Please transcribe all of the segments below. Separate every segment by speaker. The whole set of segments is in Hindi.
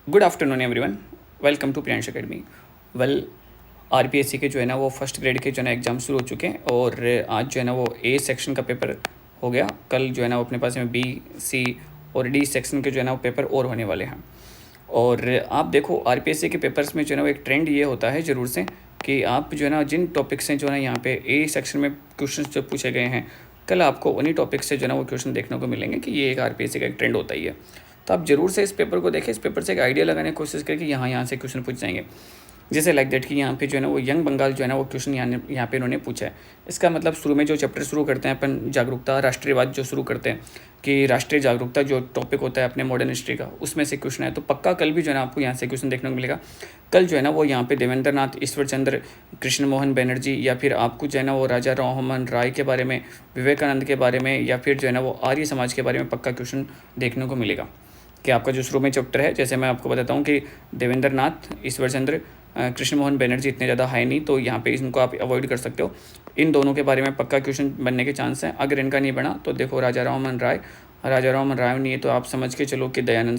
Speaker 1: Good afternoon everyone, welcome to Priyansh academy. Well, RPSC के जो है ना वो फर्स्ट ग्रेड के जो है ना एग्ज़ाम शुरू हो चुके हैं और आज जो है ना वो ए सेक्शन का पेपर हो गया। कल जो है ना वो अपने पास में बी, सी और डी सेक्शन के जो है ना वो पेपर और होने वाले हैं। और आप देखो आरपीएससी के पेपर्स में जो है ना वो एक ट्रेंड ये होता है ज़रूर से कि आप जो है ना जिन टॉपिक से जो है ना यहाँ पे ए सेक्शन में क्वेश्चन जो पूछे गए हैं, कल आपको उन्हीं टॉपिक से जो है ना वो क्वेश्चन देखने को मिलेंगे कि ये एक आरपीएससी का एक ट्रेंड होता ही है। तो आप ज़रूर से इस पेपर को देखें, इस पेपर से एक आइडिया लगाने की कोशिश करें कि यहाँ से क्वेश्चन पूछ जाएंगे। जैसे लाइक दैट कि यहाँ पे जो है ना वो यंग बंगाल जो है ना वो क्वेश्चन यहाँ पे इन्होंने पूछा है। इसका मतलब शुरू में जो चैप्टर शुरू करते हैं अपन जागरूकता राष्ट्रीयवाद जो शुरू करते हैं कि राष्ट्रीय जागरूकता जो टॉपिक होता है अपने मॉडर्न हिस्ट्री का, उसमें से क्वेश्चन है। तो पक्का कल भी जो है ना आपको यहाँ से क्वेश्चन देखने को मिलेगा। कल जो है ना वो यहाँ पे देवेंद्र नाथ, ईश्वर चंद्र, कृष्ण मोहन बनर्जी या फिर आपको जो है ना वो राजा राममोहन राय के बारे में, विवेकानंद के बारे में या फिर जो है ना वो आर्य समाज के बारे में पक्का क्वेश्चन देखने को मिलेगा। कि आपका जो शुरू में चैप्टर है, जैसे मैं आपको बताता हूँ कि देवेंद्र नाथ, ईश्वर चंद्र, कृष्ण मोहन बनर्जी इतने ज़्यादा है नहीं, तो यहाँ पे इनको आप अवॉइड कर सकते हो। इन दोनों के बारे में पक्का क्वेश्चन बनने के चांस हैं। अगर इनका नहीं बना तो देखो राजा राममोहन राय नहीं है तो आप समझ के चलो कि दयानंद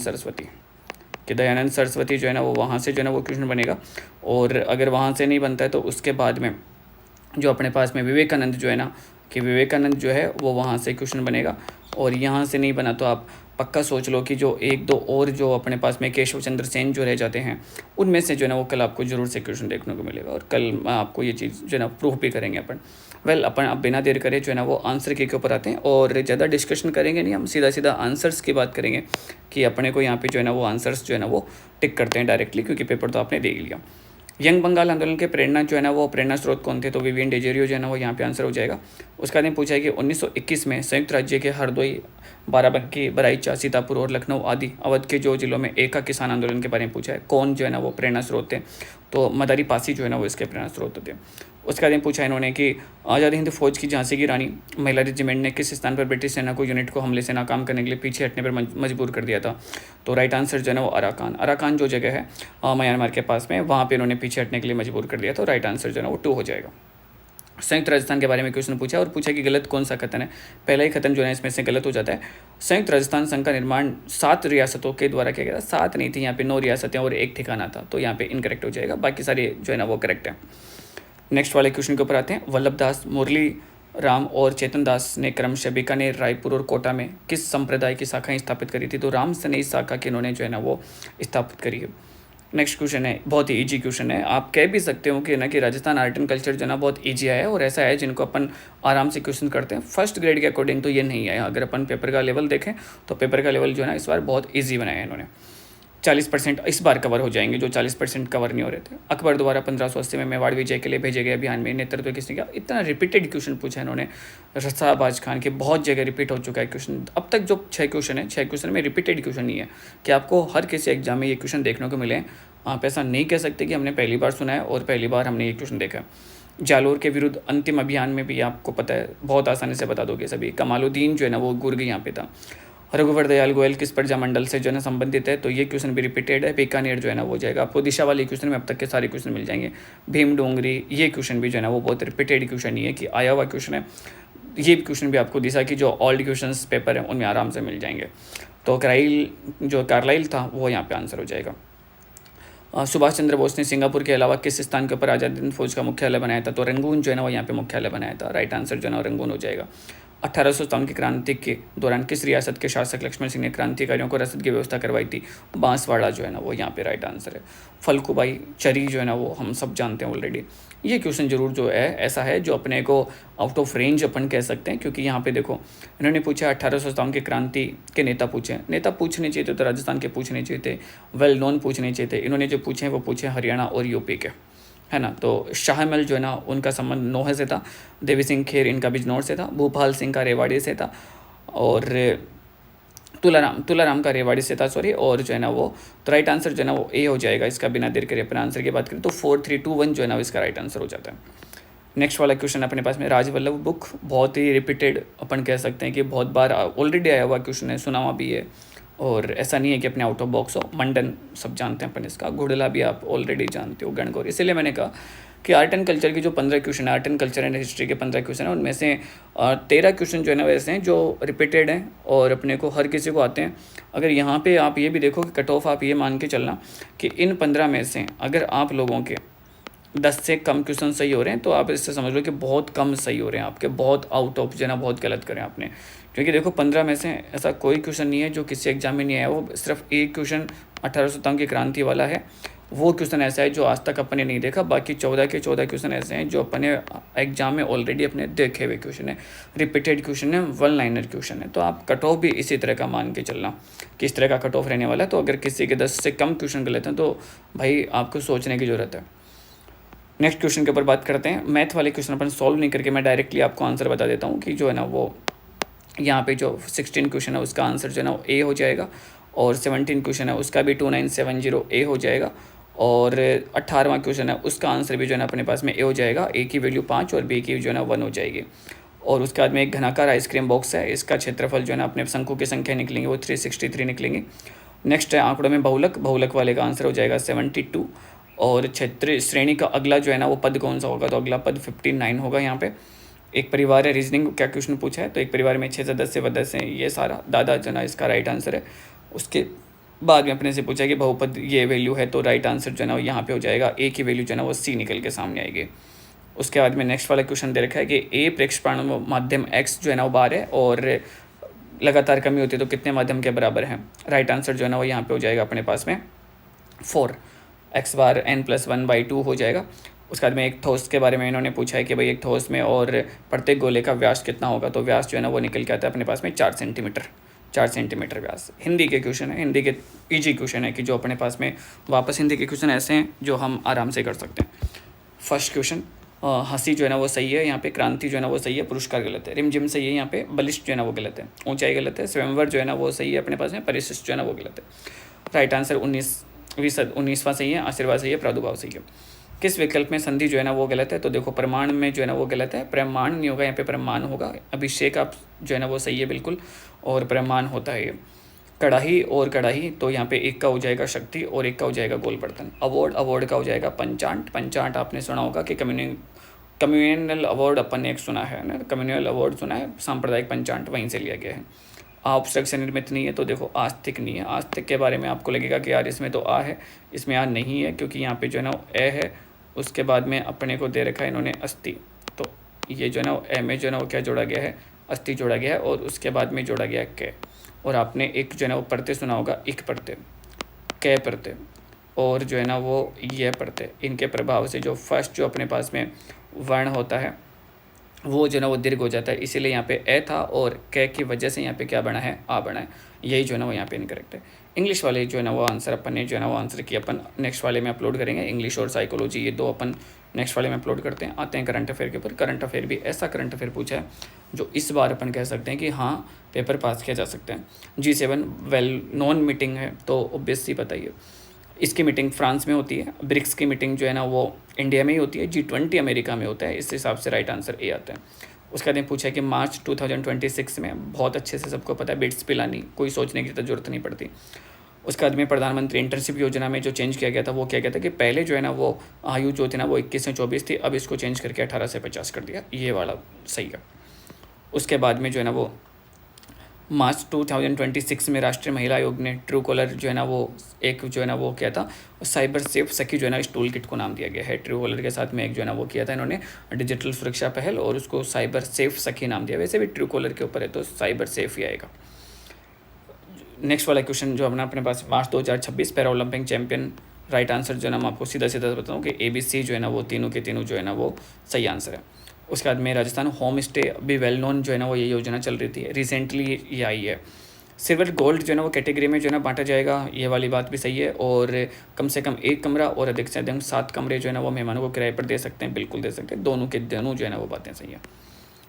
Speaker 1: सरस्वती जो है ना वो वहाँ से जो है ना वो क्वेश्चन बनेगा। और अगर वहाँ से नहीं बनता है तो उसके बाद में जो अपने पास में विवेकानंद जो है ना, कि विवेकानंद जो है वो वहाँ से क्वेश्चन बनेगा। और यहाँ से नहीं बना तो आप पक्का सोच लो कि जो एक दो और जो अपने पास में केशव चंद्र सेन जो रह जाते हैं, उनमें से जो है ना वो कल आपको ज़रूर से क्वेश्चन देखने को मिलेगा। और कल आपको ये चीज़ जो है ना प्रूफ भी करेंगे अपन। अपन अब बिना देर करे जो है ना वो आंसर के ऊपर आते हैं और ज़्यादा डिस्कशन करेंगे नहीं, हम सीधा सीधा आंसर्स की बात करेंगे कि अपने को यहाँ पे जो है ना वो आंसर्स जो है ना वो टिक करते हैं डायरेक्टली, क्योंकि पेपर तो आपने देख लिया। यंग बंगाल आंदोलन के प्रेरणा जो है ना वो प्रेरणा स्रोत कौन थे, तो विवियन डेजेरियो जो है ना वो यहाँ पे आंसर हो जाएगा। उसका बाद पूछा है कि 1921 में संयुक्त राज्य के हरदोई, बाराबंकी, बराईचा, सीतापुर और लखनऊ आदि अवध के जो जिलों में एका किसान आंदोलन के बारे में पूछा है, कौन जो है ना वो प्रेरणा स्रोत थे, तो मदारी पासी जो है ना वो इसके प्रेरणा स्रोत थे। उसके बाद पूछा इन्होंने कि आज़ाद हिंद फौज की झांसी की रानी महिला रेजिमेंट ने किस स्थान पर ब्रिटिश सेना को यूनिट को हमले से नाकाम करने के लिए पीछे हटने पर मजबूर कर दिया था, तो राइट आंसर जो है ना वो अराकान जो जगह है म्यांमार के पास में, वहाँ पे इन्होंने पीछे हटने के लिए मजबूर कर दिया। तो राइट आंसर जो है ना वो 2 हो जाएगा। संयुक्त राजस्थान के बारे में क्वेश्चन पूछा और पूछा कि गलत कौन सा कथन है। पहला ही कथन जो है इसमें से गलत हो जाता है। संयुक्त राजस्थान संघ का निर्माण 7 रियासतों के द्वारा किया गया था। 7 नहीं थी, यहाँ पे 9 रियासतें और 1 ठिकाना था, तो यहाँ पे इनकरेक्ट हो जाएगा। बाकी सारे जो है ना वो करेक्ट है। नेक्स्ट वाले क्वेश्चन के ऊपर आते हैं। वल्लभ दास, मुरली राम और चेतन दास ने क्रमशः बीकानेर, रायपुर और कोटा में किस संप्रदाय की शाखाएं स्थापित करी थी, तो राम सनेई शाखा की इन्होंने जो है ना वो स्थापित करी है। नेक्स्ट क्वेश्चन है, बहुत ही इजी क्वेश्चन है। आप कह भी सकते हो कि ना कि राजस्थान आर्ट एंड कल्चर जो है ना बहुत इजी है और ऐसा है जिनको अपन आराम से क्वेश्चन करते हैं। फर्स्ट ग्रेड के अकॉर्डिंग तो ये नहीं है। अगर अपन पेपर का लेवल देखें तो पेपर का लेवल जो है ना इस बार बहुत ईजी बनाया है इन्होंने। 40% इस बार कवर हो जाएंगे जो 40% कवर नहीं हो रहे थे। अकबर द्वारा 1580 में मेवाड़ विजय के लिए भेजे गए अभियान में नेतृत्व किसने किया। इतना रिपीटेड क्वेश्चन पूछा है इन्होंने रसाबाज खान के, बहुत जगह रिपीट हो चुका है क्वेश्चन। अब तक जो 6 क्वेश्चन है, 6 क्वेश्चन में रिपीटेड क्वेश्चन नहीं है कि आपको हर किसी एग्जाम में ये क्वेश्चन देखने को मिले। आप ऐसा नहीं कह सकते कि हमने पहली बार सुना है और पहली बार हमने ये क्वेश्चन देखा। जालोर के विरुद्ध अंतिम अभियान में भी आपको पता है, बहुत आसानी से बता दोगे सभी। कमालुद्दीन जो है ना वो गुर्ग यहाँ पे था। रघुवर दयाल गोयल किस प्रजामंडल से जो है ना संबंधित है, तो ये क्वेश्चन भी रिपीटेड है। बीकानेर जो है ना वो जाएगा। आपको दिशा वाले क्वेश्चन में अब तक के सारे क्वेश्चन मिल जाएंगे। भीम डोंगरी, ये क्वेश्चन भी जो है ना वो बहुत रिपीटेड क्वेश्चन नहीं है कि आया हुआ क्वेश्चन है। ये क्वेश्चन भी आपको दिशा की जो ओल्ड क्वेश्चन पेपर है उनमें आराम से मिल जाएंगे। तो कार्लाइल था वो यहाँ पे आंसर हो जाएगा। सुभाष चंद्र बोस ने सिंगापुर के अलावा किस स्थान के ऊपर आज़ाद हिंद फौज का मुख्यालय बनाया था, तो रंगून जो है ना वो यहाँ पे मुख्यालय बनाया था। राइट आंसर जो है ना रंगून हो जाएगा। 1857 की क्रांति के दौरान किस रियासत के शासक लक्ष्मण सिंह ने क्रांतिकारियों को रसद की व्यवस्था करवाई थी, बांसवाड़ा जो है ना वो यहाँ पे राइट आंसर है। फलकुबाई चरी जो है ना वो हम सब जानते हैं ऑलरेडी। ये क्वेश्चन जरूर जो है ऐसा है जो अपने को आउट ऑफ रेंज अपन कह सकते हैं, क्योंकि यहाँ पे देखो इन्होंने पूछा 1857 की क्रांति के नेता पूछे। नेता पूछने चाहिए तो राजस्थान के पूछने चाहिए थे, वेल नोन पूछने चाहिए थे। इन्होंने जो पूछे वो पूछे हरियाणा और यूपी के, है ना। तो शाहमल जो है ना उनका संबंध नोहे से था। देवी सिंह खेर इनका बिजनौर से था। भूपाल सिंह का रेवाड़ी से था। और तुलाराम का रेवाड़ी से था, सॉरी। और जो है ना वो तो राइट आंसर जो है ना वो ए हो जाएगा इसका। बिना देर करे अपने आंसर की बात करें तो 4, 3, 2, 1 जो है ना इसका राइट आंसर हो जाता है। नेक्स्ट वाला क्वेश्चन अपने पास में राजवल्लभ बुक, बहुत ही रिपीटेड अपन कह सकते हैं कि बहुत बार ऑलरेडी आया हुआ क्वेश्चन है, सुना हुआ भी है। और ऐसा नहीं है कि अपने आउट ऑफ बॉक्स हो। मंडन सब जानते हैं अपन इसका। घुड़ला भी आप ऑलरेडी जानते हो, गणगौर। इसीलिए मैंने कहा कि आर्ट एंड कल्चर की जो 15 क्वेश्चन है, art and culture and history के 15 क्वेश्चन है, उनमें से 13 क्वेश्चन जो है ना वैसे हैं जो रिपीटेड हैं और अपने को हर किसी को आते हैं। अगर यहाँ पे आप ये भी देखो कि कट ऑफ आप ये मान के चलना कि इन 15 में से अगर आप लोगों के 10 से कम क्वेश्चन सही हो रहे हैं तो आप इससे समझ लो कि बहुत कम सही हो रहे हैं आपके, बहुत आउट ऑफ जो है ना बहुत गलत करें आपने। क्योंकि देखो 15 में से ऐसा कोई क्वेश्चन नहीं है जो किसी एग्जाम में नहीं आया, वो सिर्फ एक क्वेश्चन 1800 तंग की क्रांति वाला है, वो क्वेश्चन ऐसा है जो आज तक अपन ने नहीं देखा। बाकी 14 के 14 क्वेश्चन ऐसे हैं जो अपने एग्जाम में ऑलरेडी अपने देखे हुए क्वेश्चन है, रिपीटेड क्वेश्चन है, वन लाइनर क्वेश्चन है। तो आप कट ऑफ भी इसी तरह का मान के चलना कि इस तरह का कट ऑफ रहने वाला है। तो अगर किसी के 10 से कम क्वेश्चन गलत हैं तो भाई आपको सोचने की ज़रूरत है। नेक्स्ट क्वेश्चन के ऊपर बात करते हैं। मैथ वाले क्वेश्चन अपन सॉल्व नहीं करके मैं डायरेक्टली आपको आंसर बता देता हूँ कि जो है ना वो यहाँ पे जो 16 क्वेश्चन है उसका आंसर जो है ना वो ए हो जाएगा, और 17 क्वेश्चन है उसका भी 2970 ए हो जाएगा, और 18वां क्वेश्चन है उसका आंसर भी जो है ना अपने पास में ए हो जाएगा। ए की वैल्यू 5 और बी की जो है ना 1 हो जाएगी। और उसके बाद में एक घनाकार आइसक्रीम बॉक्स है, इसका क्षेत्रफल जो है ना अपने शंकु की संख्या निकलेंगे वो 363 निकलेंगी। नेक्स्ट है आंकड़ों में बहुलक, बहुलक वाले का आंसर हो जाएगा 72। और क्षेत्र श्रेणी का अगला जो है ना वो पद कौन सा होगा, तो अगला पद 59 होगा। यहाँ पे एक परिवार है, रीजनिंग क्या क्वेश्चन पूछा है, तो एक परिवार में 6 सदस्य से सदस्य हैं, ये सारा दादा जो है ना इसका राइट आंसर है। उसके बाद में अपने से पूछा कि बहुपद ये वैल्यू है, तो राइट आंसर जो है ना यहाँ पे हो जाएगा ए की वैल्यू जो है ना वो सी निकल के सामने आएगी। उसके बाद में नेक्स्ट वाला क्वेश्चन दे रखा है कि ए प्रेक्षेपण माध्यम एक्स जो है ना वो बार है और लगातार कमी होती है तो कितने माध्यम के बराबर है। राइट आंसर जो है ना वो यहाँ पे हो जाएगा अपने पास में 4, एक्स बार n+1/2 हो जाएगा। उसके बाद में एक ठोस के बारे में इन्होंने पूछा है कि भाई एक ठोस में और प्रत्येक गोले का व्यास कितना होगा, तो व्यास जो है ना वो निकल के आता है अपने पास में 4 सेंटीमीटर व्यास। हिंदी के क्वेश्चन है, हिंदी के ईजी क्वेश्चन है कि जो अपने पास में वापस हिंदी के क्वेश्चन ऐसे हैं जो हम आराम से कर सकते हैं। फर्स्ट क्वेश्चन, हंसी जो है ना वो सही है, यहाँ पे क्रांति जो है ना वो सही है, पुरस्कार गलत है, रिमझिम सही है, यहाँ पे बलिष्ठ जो है ना वो गलत है, ऊंचाई गलत है, स्वयंवर जो है ना वो सही है अपने पास में, परिशिष्ट जो है ना वो गलत है। राइट आंसर 19वां सही है, आशीर्वाद सही है, प्रादुर्भाव सही है। किस विकल्प में संधि जो है ना वो गलत है, तो देखो प्रमाण में जो है ना वो गलत है, प्रमाण नहीं होगा, यहाँ पे प्रमाण होगा। अभिषेक आप जो है ना वो सही है बिल्कुल, और प्रमाण होता है ये। कढ़ाई और कढ़ाई, तो यहाँ पे एक का हो जाएगा शक्ति और एक का हो जाएगा गोल बर्तन। अवार्ड का हो जाएगा पंचाट आपने सुना होगा कि कम्युनल अवार्ड अपन ने एक सुना है ना, कम्युनल अवार्ड सुना है, सांप्रदायिक पंचाट वहीं से लिया गया है। ऑब्स्ट्रक्ट से निर्मित नहीं है, तो देखो आस्तिक नहीं है। आस्तिक के बारे में आपको लगेगा कि यार इसमें तो आ है, इसमें आ नहीं है, क्योंकि यहाँ पे जो है ना ए है, उसके बाद में अपने को दे रखा है इन्होंने अस्थि, तो ये जो है ना ए में जो है ना वो क्या जोड़ा गया है, अस्थि जोड़ा गया है, और उसके बाद में जोड़ा गया है कै। और आपने एक जो है ना वो पढ़ते सुना होगा, इक पढ़ते, कै पढ़ते, और जो है ना वो ये पढ़ते। इनके प्रभाव से जो फर्स्ट जो अपने पास में वर्ण होता है वो जो है ना वो दीर्घ हो जाता है, इसीलिए यहाँ पे ए था, और कै की वजह से यहाँ पे क्या बना है, आ बना है। यही जो है ना वो यहाँ पे इनकरेक्ट है। इंग्लिश वाले जो है ना वो आंसर अपन ने जो है ना वो आंसर किया अपन नेक्स्ट वाले में अपलोड करेंगे। इंग्लिश और साइकोलॉजी ये दो अपन नेक्स्ट वाले में अपलोड करते हैं। आते हैं करंट अफेयर के ऊपर। करंट अफेयर भी ऐसा करंट अफेयर पूछा है जो इस बार अपन कह सकते हैं कि हाँ पेपर पास किया जा सकता है। G7 वेल नॉन मीटिंग है, तो ऑब्वियसली बताइए इसकी मीटिंग फ्रांस में होती है। ब्रिक्स की मीटिंग जो है ना वो इंडिया में ही होती है। G20 अमेरिका में होता है। इस हिसाब से राइट आंसर ए आता है। उसके बाद पूछा है कि मार्च 2026 में, बहुत अच्छे से सबको पता है, बिट्स पिलानी, कोई सोचने की ज़रूरत नहीं पड़ती। उसके बाद में प्रधानमंत्री इंटर्नशिप योजना में जो चेंज किया गया था वो क्या गया था कि पहले जो है ना वो आयु जो थी ना वो 21 से 24 थी, अब इसको चेंज करके 18 से 50 कर दिया। ये वाला सही है। उसके बाद में जो है ना वो मार्च 2026 में राष्ट्रीय महिला आयोग ने ट्रू कॉलर जो है ना वो एक जो है ना वो किया था, साइबर सेफ सखी जो है ना इस टूल किट को नाम दिया गया है। ट्रू कॉलर के साथ में एक जो है ना वो किया था इन्होंने डिजिटल सुरक्षा पहल, और उसको साइबर सेफ सखी नाम दिया। वैसे भी ट्रू कॉलर के ऊपर है तो साइबर सेफ ही आएगा। नेक्स्ट वाला क्वेश्चन जो अपने पास मार्च 2026 para Olympic champion, right answer जो है ना मैं आपको सीधा सीधा बताऊँ कि ABC जो है ना वो तीनों के तीनों जो है ना वो सही आंसर है। उसके बाद में राजस्थान होम स्टे भी वेल नोन जो है ना वो ये योजना चल रही थी, रिसेंटली ये आई है। सिल्वर गोल्ड जो है ना वो कैटेगरी में जो है ना बांटा जाएगा, ये वाली बात भी सही है। और कम से कम 1 कमरा और अधिक से अधिक 7 कमरे जो है ना वो मेहमानों को किराए पर दे सकते हैं, बिल्कुल दे सकते हैं। दोनों के दोनों जो है ना वो बातें सही है।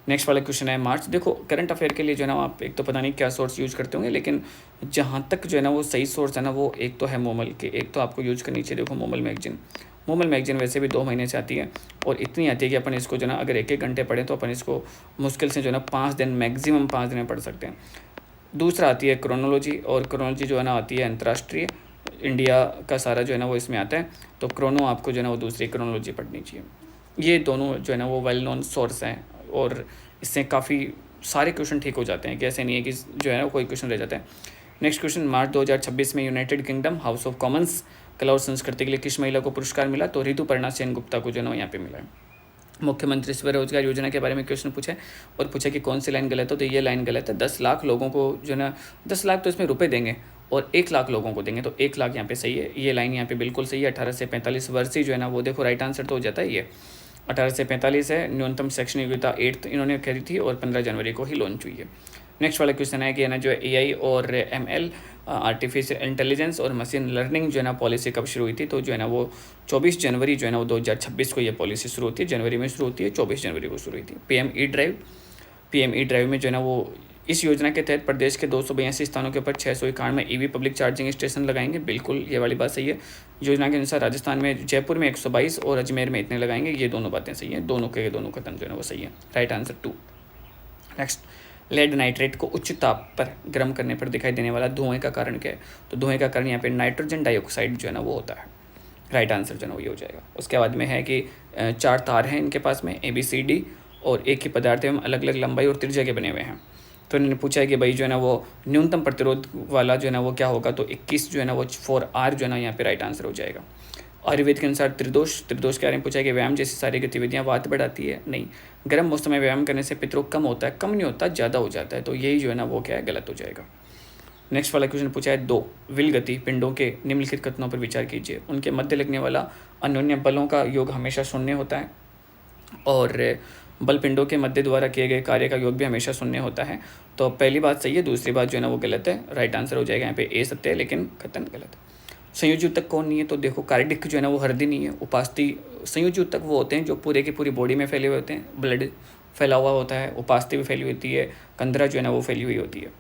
Speaker 1: नेक्स्ट वाला क्वेश्चन है मार्च। देखो करंट अफेयर के लिए जो है ना आप एक तो पता नहीं क्या सोर्स यूज़ करते होंगे, लेकिन जहाँ तक जो है ना वो सही सोर्स है ना वो एक तो है मोमल के, एक तो आपको यूज करनी चाहिए। देखो मोमल मैगजीन वैसे भी 2 महीने से आती है, और इतनी आती है कि अपन इसको जो ना अगर 1-1 घंटे पढ़ें तो अपन इसको मुश्किल से जो है ना 5 दिन, मैक्सिमम 5 दिन में पढ़ सकते हैं। दूसरा आती है क्रोनोलॉजी, और क्रोनोलॉजी जो है ना आती है अंतर्राष्ट्रीय, इंडिया का सारा जो है ना वो इसमें आता है, तो क्रोनो आपको जो है ना वो दूसरी क्रोनोलॉजी पढ़नी चाहिए। ये दोनों जो है ना वो वेल नोन सोर्स हैं और इससे काफ़ी सारे क्वेश्चन ठीक हो जाते हैं कि ऐसे नहीं है कि जो है ना कोई क्वेश्चन रह जाता है। नेक्स्ट क्वेश्चन, मार्च 2026 में United kingdom house of Commons कला और संस्कृति के लिए किस महिला को पुरस्कार मिला? तो ऋतुपर्णा सेन गुप्ता को जो है ना यहाँ पे मिला है। मुख्यमंत्री स्वरोजगार योजना के बारे में क्वेश्चन पूछा है और पूछा कि कौन सी लाइन गलत हो, तो ये लाइन गलत है। 10 लाख लोगों को जो है ना 10 लाख तो इसमें रुपए देंगे और 1 लाख लोगों को देंगे, तो 1 लाख यहाँ पे सही है। ये लाइन यहाँ पे बिल्कुल सही है। 18 से 45 वर्ष ही जो है ना वो देखो राइट आंसर तो हो जाता है। ये 18 से 45 है। न्यूनतम शैक्षणिक योग्यता 8th इन्होंने करी थी और 15 जनवरी को ही लॉन्च हुई है। नेक्स्ट वाला क्वेश्चन है कि है ना जो AI और ML आर्टिफिशियल इंटेलिजेंस और मशीन लर्निंग जो है ना पॉलिसी कब शुरू हुई थी? तो जो है ना वो 24 जनवरी जो है ना वो 2026 को ये पॉलिसी शुरू होती है। जनवरी में शुरू होती है, 24 जनवरी को शुरू हुई थी। PM ई ड्राइव में जो है ना वो इस योजना के तहत प्रदेश के 282 स्थानों के ऊपर 691 EV पब्लिक चार्जिंग स्टेशन लगाएंगे। बिल्कुल ये वाली बात सही है। योजना के अनुसार राजस्थान में जयपुर में 122 और अजमेर में इतने लगाएंगे। ये दोनों बातें सही हैं, दोनों के दोनों कथन जो है ना वो सही है। Right answer 2। Next, lead nitrate को उच्च ताप पर गर्म करने पर दिखाई देने वाला धुएं का कारण क्या है? तो धुएं का कारण यहाँ पे नाइट्रोजन डाइऑक्साइड जो है ना वो होता है। राइट आंसर जो है ना वो ये हो जाएगा। उसके बाद में है कि 4 तार हैं इनके पास में ABCD और एक ही पदार्थ एवं अलग अलग लंबाई और त्रिज्या के बने हुए हैं। तो इन्होंने पूछा है कि भाई जो है ना वो न्यूनतम प्रतिरोध वाला जो है ना वो क्या होगा? तो 21 जो है ना वो 4R जो है ना यहाँ पे राइट आंसर हो जाएगा। आयुर्वेद के अनुसार त्रिदोष के बारे में पूछा है कि व्यायाम जैसी सारी गतिविधियाँ वात बढ़ाती है? नहीं। गर्म मौसम में व्यायाम करने से पित्तरोग कम होता है? कम नहीं होता, ज़्यादा हो जाता है। तो यही जो है ना वो क्या है, गलत हो जाएगा। नेक्स्ट वाला क्वेश्चन पूछा है 2, विल गति पिंडों के निम्नलिखित कथनों पर विचार कीजिए। उनके मध्य लगने वाला अन्योन्य बलों का योग हमेशा शून्य होता है और बल पिंडों के मध्य द्वारा किए गए कार्य का योग भी हमेशा शून्य होता है। तो पहली बात सही है, दूसरी बात जो है ना वो गलत है। राइट आंसर हो जाएगा यहाँ पे A सत्य है लेकिन कथन गलत है। संयोजी ऊतक कौन नहीं है? तो देखो कार्डिक जो है ना वो हृदय नहीं है। उपास्थि संयोजी ऊतक वो होते हैं जो पूरे की पूरी बॉडी में फैले हुए होते हैं, ब्लड फैला हुआ होता है। उपास्थि भी फैली होती है, कंधरा जो है ना वो फैली हुई होती है।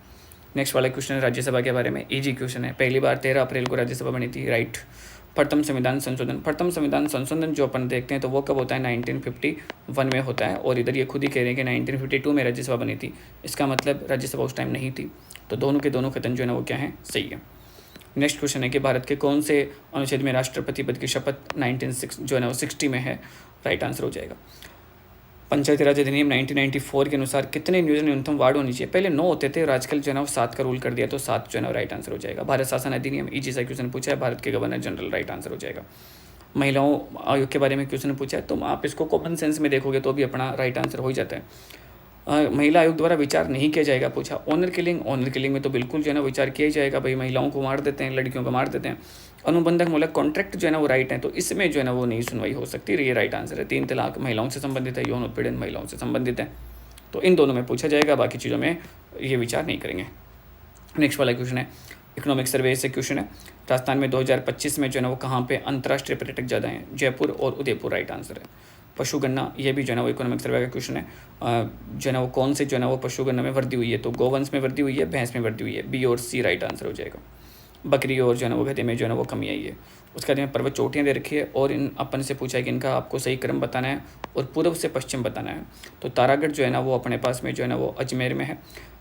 Speaker 1: नेक्स्ट वाला क्वेश्चन है राज्यसभा के बारे में। इजी क्वेश्चन है। पहली बार 13 अप्रैल को राज्यसभा बनी थी। राइट। प्रथम संविधान संशोधन जो अपन देखते हैं तो वो कब होता है? 1951 में होता है। और इधर ये खुद ही कह रहे हैं कि 1952 में राज्यसभा बनी थी। इसका मतलब राज्यसभा उस टाइम नहीं थी। तो दोनों के दोनों कथन जो है ना वो क्या है, सही है। नेक्स्ट क्वेश्चन है कि भारत के कौन से अनुच्छेद में राष्ट्रपति पद की शपथ 1960 जो है ना वो 60 में है? राइट आंसर हो जाएगा। पंचायती राज अधिनियम 1994 के अनुसार कितने न्यूनतम वार्ड होनी चाहिए? पहले 9 होते थे और आजकल जो है ना वो 7 का रूल कर दिया, तो 7 जो है ना राइट आंसर हो जाएगा। भारत शासन अधिनियम इजी सा क्वेश्चन पूछा है। भारत के गवर्नर जनरल राइट आंसर हो जाएगा। महिलाओं आयोग के बारे में क्वेश्चन पूछा है, तो आप इसको कॉमन सेंस में देखोगे तो भी अपना राइट आंसर हो ही जाता है। महिला आयोग द्वारा विचार नहीं किया जाएगा पूछा। ऑनर किलिंग में तो बिल्कुल जो है ना विचार किया ही जाएगा। भाई महिलाओं को मार देते हैं, लड़कियों को मार देते हैं। अनुबंधक मूलक कॉन्ट्रैक्ट जो है ना वो राइट है, तो इसमें जो है ना वो नहीं सुनवाई हो सकती। ये राइट आंसर है। 3 तलाक महिलाओं से संबंधित है, यौन उत्पीड़न महिलाओं से संबंधित है। तो इन दोनों में पूछा जाएगा, बाकी चीज़ों में ये विचार नहीं करेंगे। नेक्स्ट वाला क्वेश्चन है इकोनॉमिक सर्वे से क्वेश्चन है। राजस्थान में 2025 में जो है ना वो कहाँ पे अंतर्राष्ट्रीय पर्यटक ज़्यादा हैं? जयपुर और उदयपुर राइट आंसर है। पशुगणना ये भी जो है ना वो इकोनॉमिक सर्वे का क्वेश्चन है। जो है ना वो कौन से जो है ना वो पशुगणना में वृद्धि हुई है? तो गोवंश में वृद्धि हुई है, भैंस में वृद्धि हुई है। B और C राइट आंसर हो जाएगा। बकरी और जो है ना वो गधे में जो है ना वो कमी आई है। उसके बाद में पर्वत चोटियाँ दे रखी है और इन अपन से पूछा है कि इनका आपको सही क्रम बताना है और पूर्व से पश्चिम बताना है। तो तारागढ़ जो है ना वो अपने पास में जो है ना वो अजमेर में है।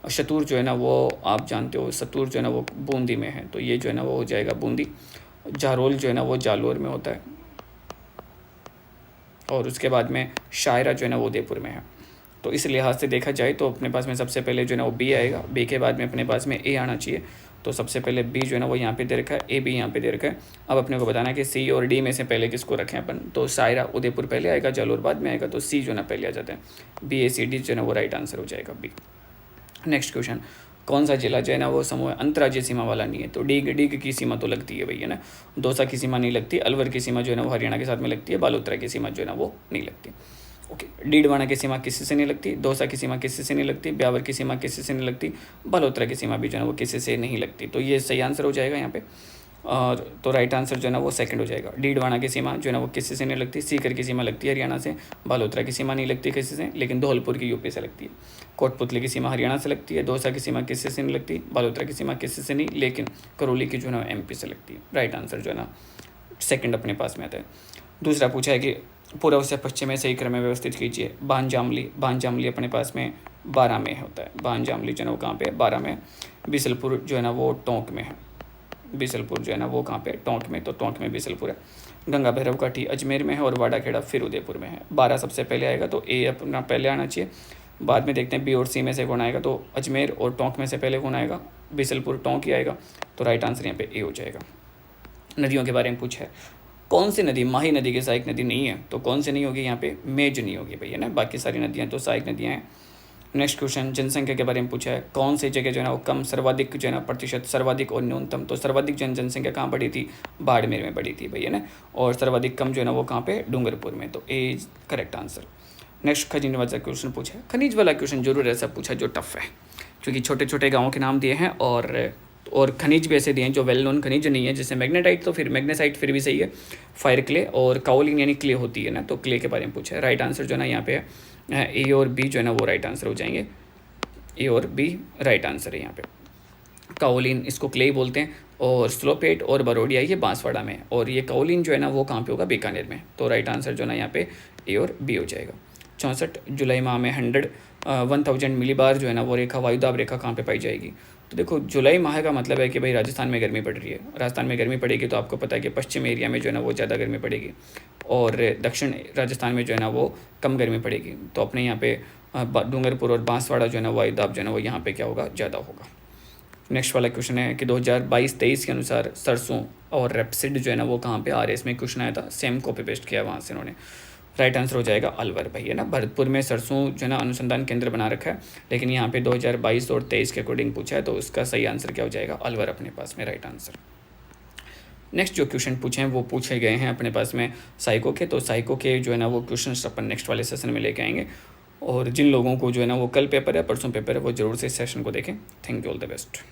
Speaker 1: शतूर जो है ना वो आप जानते हो, सतूर जो है ना वो बूंदी में है, तो ये जो है ना वो हो जाएगा बूंदी। जारोल जो है ना वो जालोर में होता है और उसके बाद में शायरा जो है ना वो उदयपुर में है। तो इस लिहाज से देखा जाए तो अपने पास में सबसे पहले जो है ना वो B आएगा। B के बाद में अपने पास में A आना चाहिए। तो सबसे पहले B जो है ना वो यहाँ पे दे रखा है, A भी यहाँ पे दे रखा है। अब अपने को बताना है कि C और D में से पहले किसको रखें अपन। तो शायरा उदयपुर पहले आएगा, जालोर बाद में आएगा, तो C जो है ना पहले आ जाता है। BACD जो है ना वो राइट आंसर हो जाएगा B। नेक्स्ट क्वेश्चन, कौन सा जिला जो है ना वो समूह अंतर्राज्यीय सीमा वाला नहीं है? तो डीग की सीमा तो लगती है भैया ना। दौसा की सीमा नहीं लगती। अलवर की सीमा जो है ना वो हरियाणा के साथ में लगती है। बालोतरा की सीमा जो है ना वो नहीं लगती। ओके, डीडवाना की सीमा किसी से नहीं लगती। दौसा की सीमा किसी से नहीं लगती। ब्यावर की सीमा किसी से नहीं लगती। बालोतरा की सीमा भी जो है ना वो किसी से नहीं लगती। तो ये सही आंसर हो जाएगा यहाँ पे। और तो राइट आंसर जो है ना वो सेकंड हो जाएगा। डीडवाना की सीमा जो है ना वो किसी से नहीं लगती। सीकर की सीमा लगती है हरियाणा से। बालोतरा की सीमा नहीं लगती किसी से, लेकिन धौलपुर की यूपी से लगती है। कोटपुतली की सीमा हरियाणा से लगती है। दौसा की सीमा किसी से नहीं लगती। बालोतरा की सीमा किसी से नहीं, लेकिन करौली की जो है ना MP से लगती है। राइट आंसर जो है ना सेकंड अपने पास में आता है। दूसरा पूछा है कि पूर्व से पश्चिम में सही क्रम में व्यवस्थित कीजिए। बांजामली अपने पास में 12 में होता है। बांजामली जो है ना वो कहाँ पे है? 12 में। बिसलपुर जो है ना वो टोंक में है। बीसलपुर जो है ना वो कहाँ पे, टोंक में, तो टोंक में बीसलपुर है। गंगा भैरव घाटी अजमेर में है और वाड़ा खेड़ा फिर उदयपुर में है। 12 सबसे पहले आएगा तो ए अपना पहले आना चाहिए, बाद में देखते हैं बी और सी में से कौन आएगा। तो अजमेर और टोंक में से पहले कौन आएगा, बीसलपुर टोंक ही आएगा, तो राइट आंसर यहाँ पे ए हो जाएगा। नदियों के बारे में पूछा है, कौन सी नदी माही नदी की सहायक नदी नहीं है, तो कौन सी नहीं होगी यहाँ पे, मेज नहीं होगी भैया ना, बाकी सारी नदियाँ तो सहायक नदियाँ हैं। नेक्स्ट क्वेश्चन जनसंख्या के बारे में पूछा है, कौन सी जगह जो है ना वो कम सर्वाधिक जो है ना प्रतिशत, सर्वाधिक और न्यूनतम, तो सर्वाधिक जनसंख्या कहाँ बढ़ी थी, बाड़मेर में बढ़ी थी भैया ना, और सर्वाधिक कम जो है ना वो कहाँ पे, डूंगरपुर में, तो ए करेक्ट आंसर। नेक्स्ट खनिज वाला क्वेश्चन पूछा है, खनिज वाला क्वेश्चन जरूर ऐसा पूछा जो टफ है, क्योंकि छोटे छोटे गाँवों के नाम दिए हैं और खनिज भी ऐसे दिए हैं जो वेल नोन खनिज नहीं है, जैसे मैग्नेटाइट, तो फिर मैग्नेसाइट फिर भी सही है, फायर क्ले और काओलिन यानी क्ले होती है ना, तो क्ले के बारे में पूछा है। राइट आंसर जो है ना यहाँ पे है ए और बी जो है ना वो राइट आंसर हो जाएंगे, ए और बी राइट आंसर है यहाँ पे। काओलिन इसको क्ले बोलते हैं, और स्लोपेट और बरोडिया ये बांसवाड़ा में, और ये काओलिन जो है ना वो कहाँ पे होगा, बीकानेर में, तो राइट आंसर जो है ना यहाँ पे ए और बी हो जाएगा। 64 जुलाई माह में 1000 मिलीबार जो है ना वो रेखा, वायुदाब रेखा कहाँ पे पाई जाएगी, तो देखो जुलाई माह का मतलब है कि भाई राजस्थान में गर्मी पड़ रही है, राजस्थान में गर्मी पड़ेगी तो आपको पता है कि पश्चिम एरिया में जो है ना वो ज़्यादा गर्मी पड़ेगी, और दक्षिण राजस्थान में जो है ना वो कम गर्मी पड़ेगी, तो अपने यहाँ पे डूंगरपुर और बांसवाड़ा जो है ना वायुदाब जो है ना वो यहाँ पे क्या होगा, ज़्यादा होगा। नेक्स्ट वाला क्वेश्चन है कि 2022-23 के अनुसार सरसों और रेपसीड जो है ना वो कहाँ पे आ रहे हैं, इसमें क्वेश्चन आया था, सेम कॉपी पेस्ट किया वहाँ से इन्होंने। राइट आंसर हो जाएगा अलवर भैया ना, भरतपुर में सरसों जो है ना अनुसंधान केंद्र बना रखा है, लेकिन यहाँ पे 2022 और 23 के अकॉर्डिंग पूछा है, तो उसका सही आंसर क्या हो जाएगा, अलवर अपने पास में राइट आंसर। नेक्स्ट जो क्वेश्चन पूछे हैं वो पूछे गए हैं अपने पास में साइको के, तो साइको के जो है ना वो क्वेश्चन अपन नेक्स्ट वाले सेशन में लेके आएंगे, और जिन लोगों को जो है ना वो कल पेपर है, परसों पेपर है, वो जरूर से इस सेशन को देखें। Thank you, all the best.